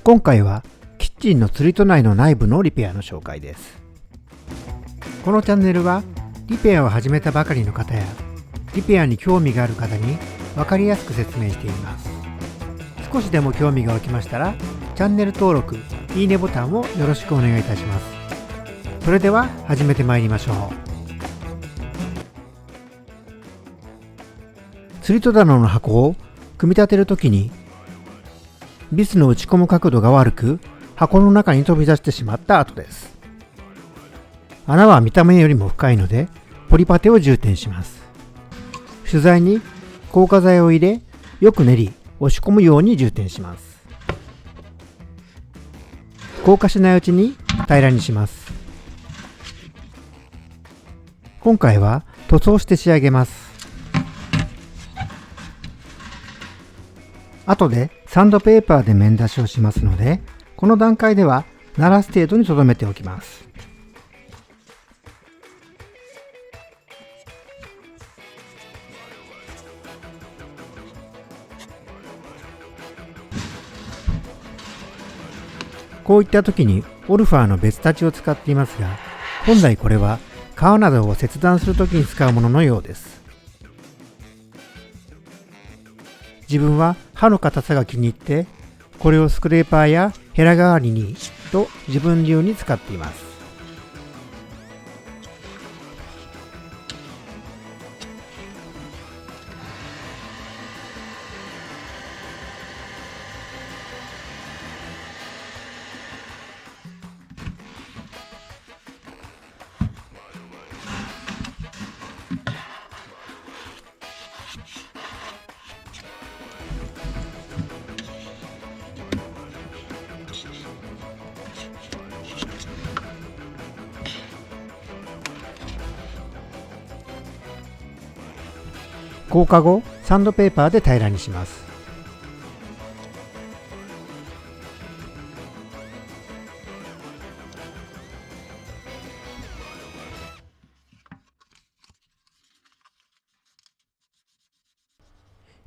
今回はキッチンの釣り戸内の内部のリペアの紹介です。このチャンネルはリペアを始めたばかりの方やリペアに興味がある方に分かりやすく説明しています。少しでも興味が湧きましたらチャンネル登録、いいねボタンをよろしくお願いいたします。それでは始めてまいりましょう。釣り戸棚の箱を組み立てるときにビスの打ち込む角度が悪く箱の中に飛び出してしまった跡です。穴は見た目よりも深いのでポリパテを充填します。主材に硬化剤を入れよく練り押し込むように充填します。硬化しないうちに平らにします。今回は塗装して仕上げます。後でサンドペーパーで面出しをしますので、この段階では鳴らす程度に留めておきます。こういった時にオルファーの別立ちを使っていますが、本来これは革などを切断するときに使うもののようです。自分は刃の硬さが気に入って、これをスクレーパーやヘラ代わりにと自分流に使っています。硬化後、サンドペーパーで平らにします。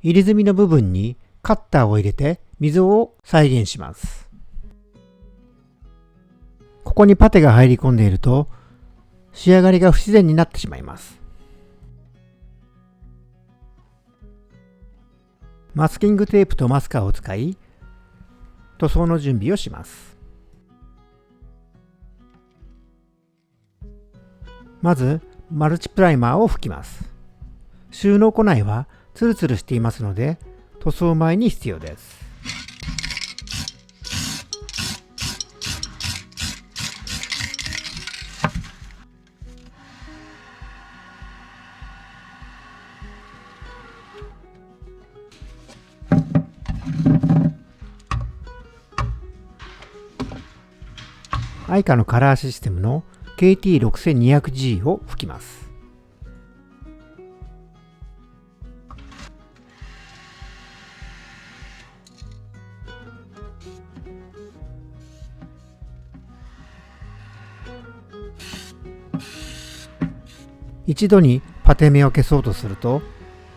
入れ墨の部分にカッターを入れて溝を再現します。ここにパテが入り込んでいると仕上がりが不自然になってしまいます。マスキングテープとマスカーを使い塗装の準備をします。まずマルチプライマーを拭きます。収納庫内はツルツルしていますので塗装前に必要です。アイカのカラーシステムの KT6200G を拭きます。一度にパテ目を消そうとすると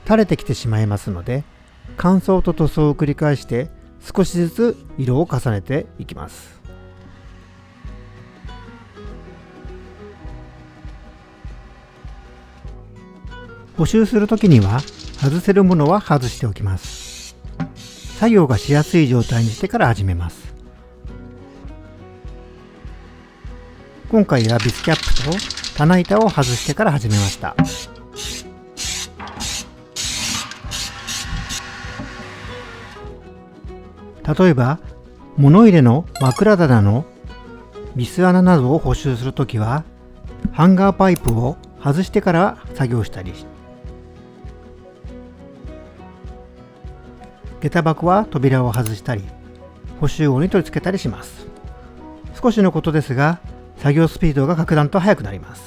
垂れてきてしまいますので、乾燥と塗装を繰り返して少しずつ色を重ねていきます。補修するときには外せるものは外しておきます。作業がしやすい状態にしてから始めます。今回はビスキャップと棚板を外してから始めました。例えば物入れの枕棚のビス穴などを補修するときはハンガーパイプを外してから作業したり、下駄箱は扉を外したり補修後に取り付けたりします。少しのことですが作業スピードが格段と速くなります。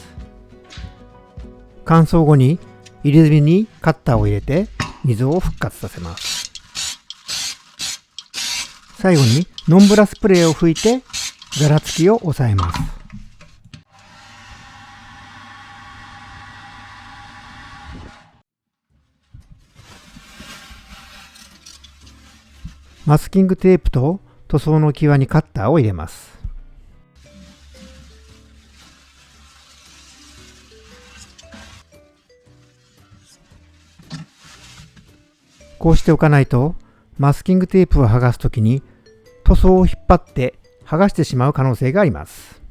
乾燥後に入れ墨にカッターを入れて溝を復活させます。最後にノンブラスプレーを吹いてざらつきを抑えます。マスキングテープと塗装の際にカッターを入れます。こうしておかないと、マスキングテープを剥がすときに塗装を引っ張って剥がしてしまう可能性があります。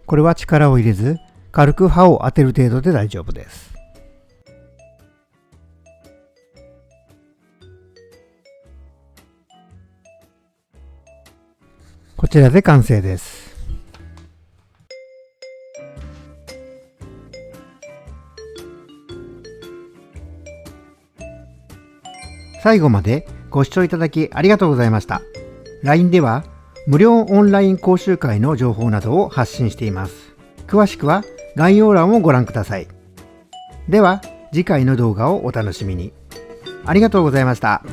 これは力を入れず、軽く刃を当てる程度で大丈夫です。こちらで完成です。最後までご視聴いただきありがとうございました。LINE では無料オンライン講習会の情報などを発信しています。詳しくは概要欄をご覧ください。では次回の動画をお楽しみに。ありがとうございました。